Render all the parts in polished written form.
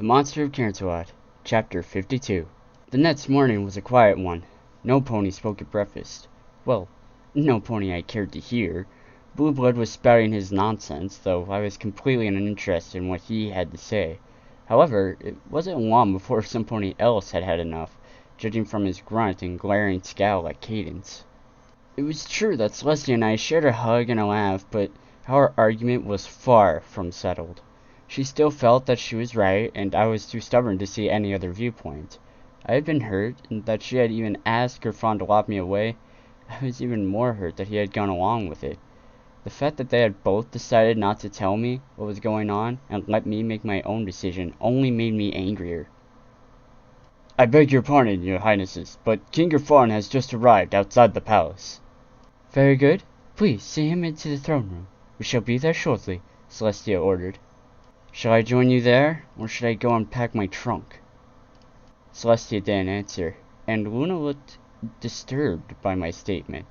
The Monster of Canterlot Chapter 52. The next morning was a quiet one. No pony spoke at breakfast. Well, no pony I cared to hear. Blue Blood was spouting his nonsense, though I was completely uninterested in what he had to say. However, it wasn't long before some pony else had had enough, judging from his grunt and glaring scowl at Cadence. It was true that Celestia and I shared a hug and a laugh, but our argument was far from settled. She still felt that she was right, and I was too stubborn to see any other viewpoint. I had been hurt, and that she had even asked Griffon to lock me away. I was even more hurt that he had gone along with it. The fact that they had both decided not to tell me what was going on and let me make my own decision only made me angrier. "I beg your pardon, your highnesses, but King Griffon has just arrived outside the palace." "Very good. Please see him into the throne room. We shall be there shortly," Celestia ordered. "Shall I join you there, or should I go unpack my trunk?" Celestia didn't answer, and Luna looked disturbed by my statement.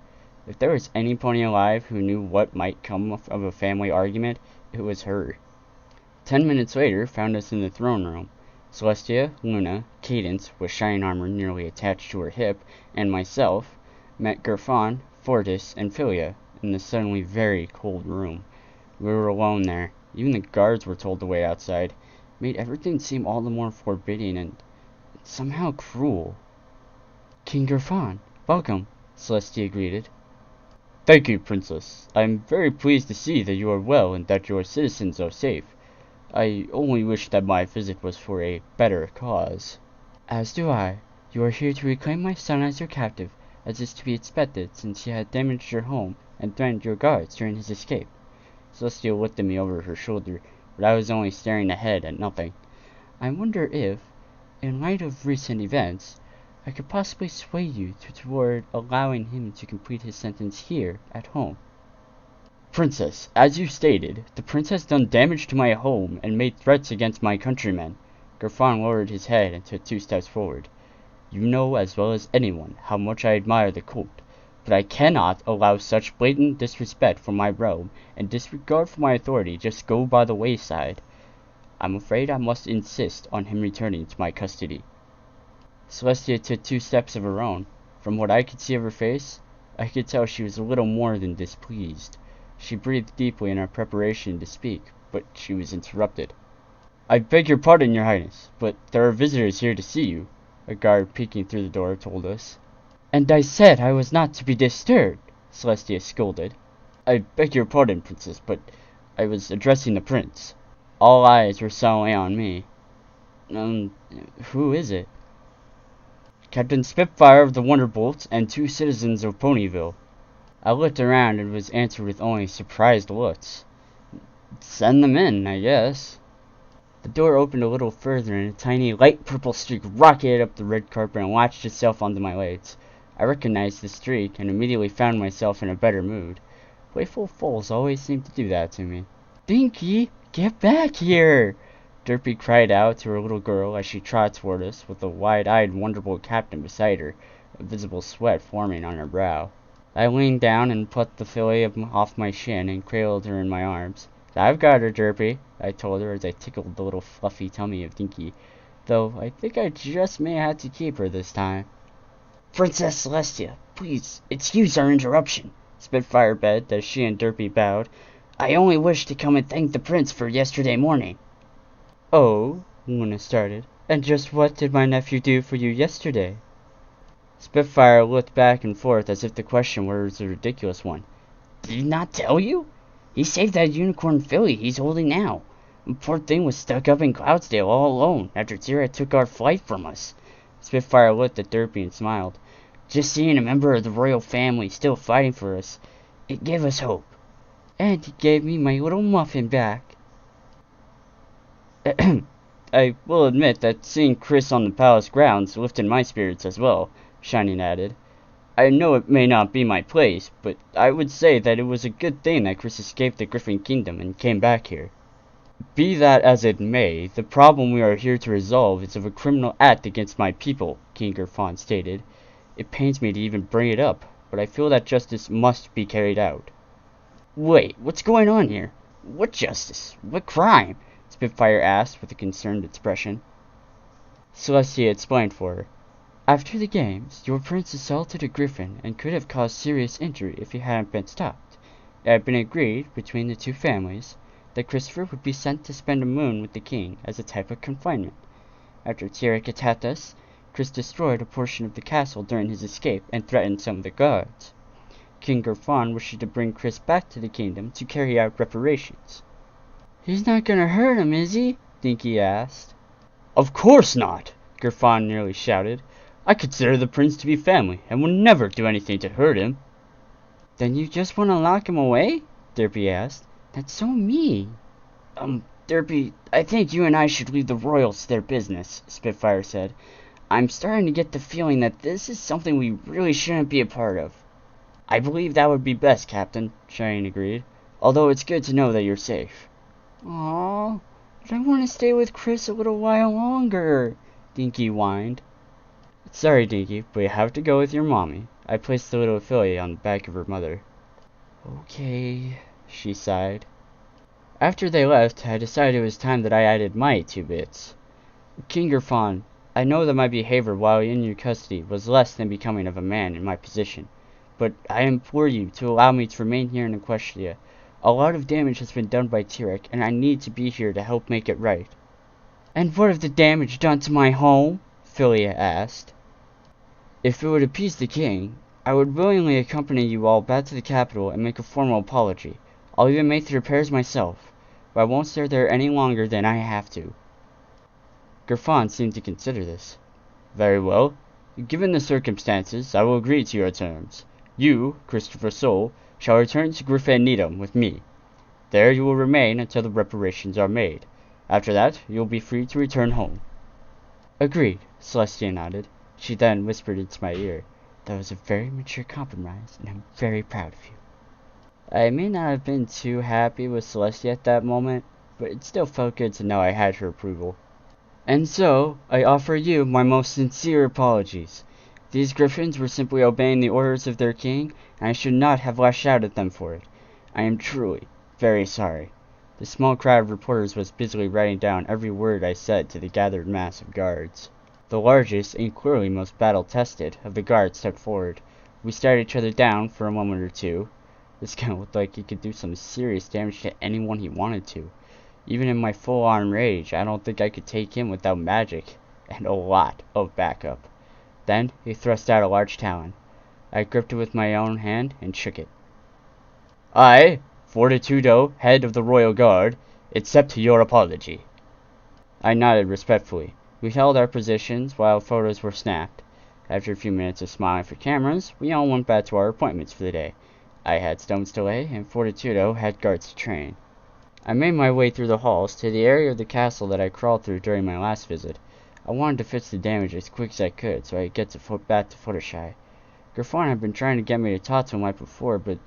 If there was any pony alive who knew what might come of a family argument, it was her. 10 minutes later found us in the throne room. Celestia, Luna, Cadence, with shining armor nearly attached to her hip, and myself, met Griffon, Fortis, and Philia in the suddenly very cold room. We were alone there. Even the guards were told to wait outside. It made everything seem all the more forbidding and somehow cruel. "King Griffon, welcome," Celestia greeted. "Thank you, Princess. I am very pleased to see that you are well and that your citizens are safe. I only wish that my visit was for a better cause." "As do I. You are here to reclaim my son as your captive, as is to be expected since he had damaged your home and threatened your guards during his escape." Celestia looked at me over her shoulder, but I was only staring ahead at nothing. "I wonder if, in light of recent events, I could possibly sway you toward allowing him to complete his sentence here at home." "Princess, as you stated, the prince has done damage to my home and made threats against my countrymen." Griffon lowered his head and took 2 steps forward. "You know as well as anyone how much I admire the court, but I cannot allow such blatant disrespect for my realm and disregard for my authority just go by the wayside. I'm afraid I must insist on him returning to my custody." Celestia took 2 steps of her own. From what I could see of her face, I could tell she was a little more than displeased. She breathed deeply in her preparation to speak, but she was interrupted. "I beg your pardon, your highness, but there are visitors here to see you," a guard peeking through the door told us. "And I said I was not to be disturbed," Celestia scolded. "I beg your pardon, Princess, but I was addressing the prince." All eyes were suddenly on me. Who is it?" "Captain Spitfire of the Wonderbolts and 2 citizens of Ponyville." I looked around and was answered with only surprised looks. "Send them in, I guess." The door opened a little further and a tiny light purple streak rocketed up the red carpet and latched itself onto my legs. I recognized the streak and immediately found myself in a better mood. Playful foals always seem to do that to me. "Dinky, get back here!" Derpy cried out to her little girl as she trotted toward us with the wide-eyed Wonderbolt captain beside her, a visible sweat forming on her brow. I leaned down and plucked the filly off my shin and cradled her in my arms. "I've got her, Derpy," I told her as I tickled the little fluffy tummy of Dinky, though I think I just may have to keep her this time. "Princess Celestia, please excuse our interruption," Spitfire begged as she and Derpy bowed. "I only wish to come and thank the prince for yesterday morning." "Oh," Luna started. "And just what did my nephew do for you yesterday?" Spitfire looked back and forth as if the question was a ridiculous one. "Did he not tell you? He saved that unicorn filly he's holding now. The poor thing was stuck up in Cloudsdale all alone after Tira took our flight from us." Spitfire looked at Derpy and smiled. "Just seeing a member of the royal family still fighting for us, it gave us hope." "And he gave me my little muffin back." "I will admit that seeing Chris on the palace grounds lifted my spirits as well," Shining added. "I know it may not be my place, but I would say that it was a good thing that Chris escaped the Griffin Kingdom and came back here." "Be that as it may, the problem we are here to resolve is of a criminal act against my people," King Griffon stated. "It pains me to even bring it up, but I feel that justice must be carried out." "Wait, what's going on here? What justice? What crime?" Spitfire asked with a concerned expression. Celestia explained for her. After the games, your prince assaulted a griffin and could have caused serious injury if he hadn't been stopped. It had been agreed between the two families that Christopher would be sent to spend a moon with the king as a type of confinement. After Tyrek attacked us, Chris destroyed a portion of the castle during his escape and threatened some of the guards. King Gerfon wishes to bring Chris back to the kingdom to carry out reparations. He's not gonna hurt him, is he? Dinky asked. Of course not! Gerfon nearly shouted. I consider the prince to be family and would never do anything to hurt him. Then you just want to lock him away? Derpy asked. That's so mean. Derpy, I think you and I should leave the royals to their business, Spitfire said. I'm starting to get the feeling that this is something we really shouldn't be a part of. I believe that would be best, Captain, Cheyenne agreed. Although it's good to know that you're safe. Aww, but I want to stay with Chris a little while longer, Dinky whined. Sorry, Dinky, but you have to go with your mommy. I placed the little affiliate on the back of her mother. Okay, she sighed. After they left, I decided it was time that I added my 2 bits. King Gerfon, I know that my behavior while in your custody was less than becoming of a man in my position, but I implore you to allow me to remain here in Equestria. A lot of damage has been done by Tyrek, and I need to be here to help make it right. And what of the damage done to my home? Philia asked. If it would appease the king, I would willingly accompany you all back to the capital and make a formal apology. I'll even make the repairs myself, but I won't stay there any longer than I have to. Gerfon seemed to consider this. Very well. Given the circumstances, I will agree to your terms. You, Christopher Soule, shall return to Griffin Needham with me. There you will remain until the reparations are made. After that, you will be free to return home. Agreed, Celestia nodded. She then whispered into my ear, "That was a very mature compromise, and I'm very proud of you." I may not have been too happy with Celestia at that moment, but it still felt good to know I had her approval. And so, I offer you my most sincere apologies. These griffins were simply obeying the orders of their king, and I should not have lashed out at them for it. I am truly very sorry. The small crowd of reporters was busily writing down every word I said to the gathered mass of guards. The largest, and clearly most battle-tested, of the guards stepped forward. We stared each other down for a moment or two. This guy looked like he could do some serious damage to anyone he wanted to. Even in my full-on rage, I don't think I could take him without magic, and a lot of backup. Then, he thrust out a large talon. I gripped it with my own hand and shook it. I, Fortitudo, head of the Royal Guard, accept your apology. I nodded respectfully. We held our positions while photos were snapped. After a few minutes of smiling for cameras, we all went back to our appointments for the day. I had stones to lay, and Fortitudo had guards to train. I made my way through the halls to the area of the castle that I crawled through during my last visit. I wanted to fix the damage as quick as I could so I could get back to Fluttershy. Gerfon had been trying to get me to talk to him right before, but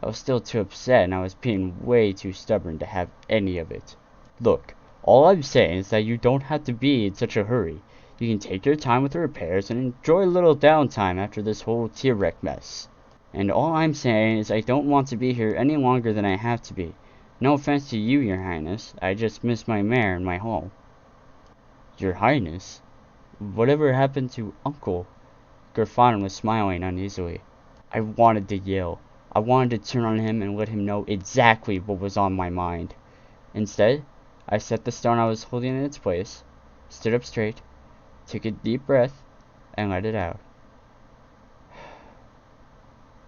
I was still too upset and I was being way too stubborn to have any of it. Look, all I'm saying is that you don't have to be in such a hurry. You can take your time with the repairs and enjoy a little downtime after this whole Tyrek mess. And all I'm saying is I don't want to be here any longer than I have to be. No offense to you, Your Highness. I just miss my mare and my home. Your Highness? Whatever happened to Uncle? Gerfon was smiling uneasily. I wanted to yell. I wanted to turn on him and let him know exactly what was on my mind. Instead, I set the stone I was holding in its place, stood up straight, took a deep breath, and let it out.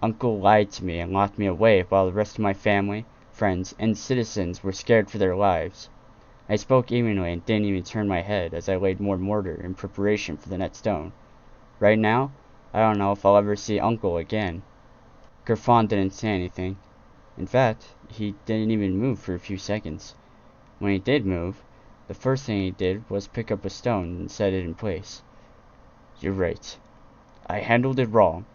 Uncle lied to me and locked me away while the rest of my family, friends, and citizens were scared for their lives. I spoke evenly and didn't even turn my head as I laid more mortar in preparation for the next stone. Right now, I don't know if I'll ever see Uncle again. Gerfon didn't say anything. In fact, he didn't even move for a few seconds. When he did move, the first thing he did was pick up a stone and set it in place. You're right. I handled it wrong.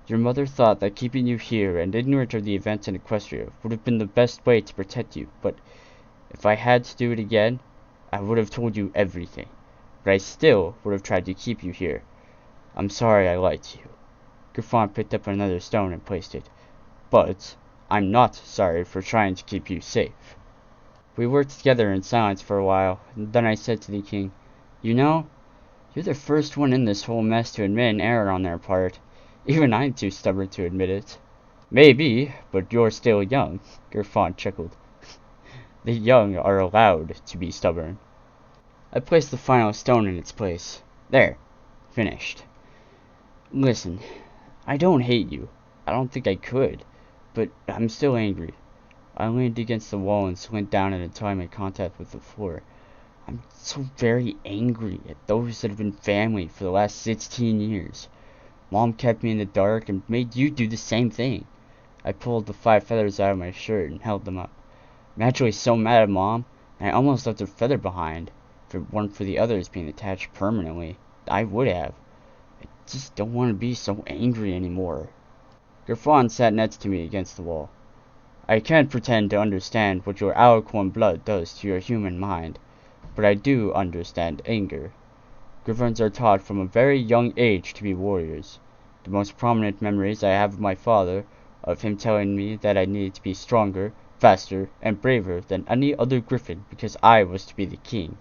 Your mother thought that keeping you here and ignorant of the events in Equestria would have been the best way to protect you, but if I had to do it again, I would have told you everything. But I still would have tried to keep you here. I'm sorry I lied to you. Gerfon picked up another stone and placed it. But I'm not sorry for trying to keep you safe. We worked together in silence for a while, and then I said to the king, "You know, you're the first one in this whole mess to admit an error on their part. Even I'm too stubborn to admit it." "Maybe, but you're still young," Gerfon chuckled. "The young are allowed to be stubborn." I placed the final stone in its place. There. Finished. "Listen, I don't hate you. I don't think I could. But I'm still angry." I leaned against the wall and slid down it until I made contact with the floor. "I'm so very angry at those that have been family for the last 16 years. Mom kept me in the dark and made you do the same thing." I pulled the 5 feathers out of my shirt and held them up. "I'm actually so mad at Mom, and I almost left a feather behind. If it weren't for the others being attached permanently, I would have. I just don't want to be so angry anymore." Gerfon sat next to me against the wall. "I can't pretend to understand what your Alicorn blood does to your human mind, but I do understand anger. Griffins are taught from a very young age to be warriors. The most prominent memories I have of my father, of him telling me that I needed to be stronger, faster, and braver than any other griffin because I was to be the king.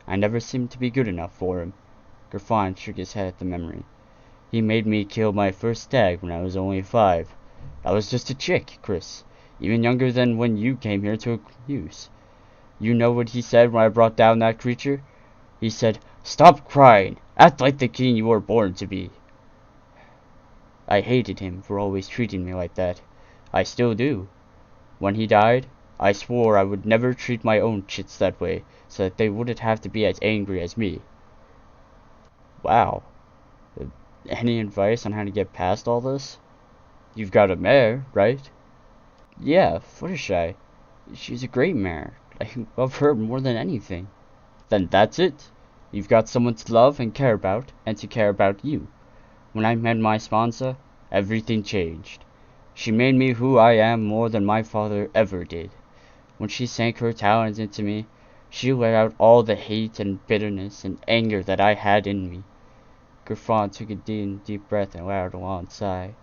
I never seemed to be good enough for him." Gerfon shook his head at the memory. "He made me kill my first stag when I was only 5. I was just a chick, Chris. Even younger than when you came here to use. You know what he said when I brought down that creature? He said, 'Stop crying. Act like the king you were born to be.' I hated him for always treating me like that. I still do. When he died, I swore I would never treat my own chits that way, so that they wouldn't have to be as angry as me." Wow. Any advice on how to get past all this? "You've got a mare, right?" "Yeah, Fluttershy. She's a great mare. I love her more than anything." "Then that's it. You've got someone to love and care about, and to care about you. When I met my sponsor, everything changed. She made me who I am more than my father ever did. When she sank her talons into me, she let out all the hate and bitterness and anger that I had in me." Gerfon took a deep breath and allowed a long sigh.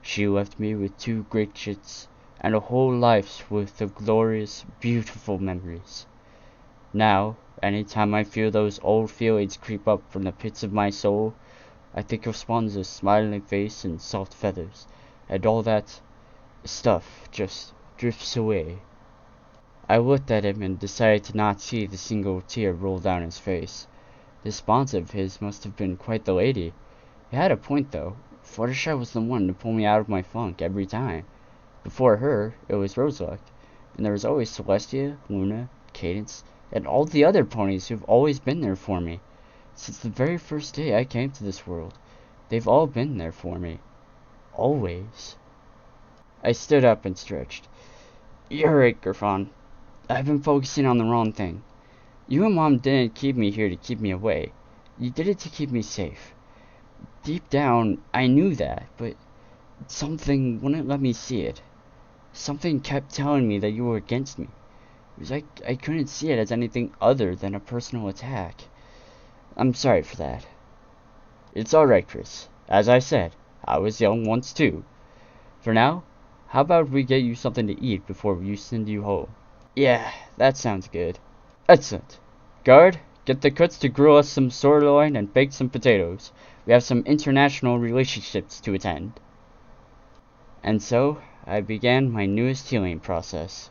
"She left me with 2 great chits, and a whole life's worth of glorious, beautiful memories. Now, any time I feel those old feelings creep up from the pits of my soul, I think of Swan's smiling face and soft feathers, and all that stuff just drifts away." I looked at him and decided to not see the single tear roll down his face. This sponsor of his must have been quite the lady. He had a point, though. Fluttershy was the one to pull me out of my funk every time. Before her, it was Roseluck, and there was always Celestia, Luna, Cadence, and all the other ponies who've always been there for me. Since the very first day I came to this world, they've all been there for me. Always. I stood up and stretched. "You're right, Gerfon. I've been focusing on the wrong thing. You and Mom didn't keep me here to keep me away. You did it to keep me safe. Deep down, I knew that, but something wouldn't let me see it. Something kept telling me that you were against me. It was like I couldn't see it as anything other than a personal attack. I'm sorry for that." "It's alright, Chris. As I said, I was young once too. For now, how about we get you something to eat before we send you home?" "Yeah, that sounds good." "Excellent. Guard, get the cooks to grill us some sirloin and bake some potatoes. We have some international relationships to attend." And so, I began my newest healing process.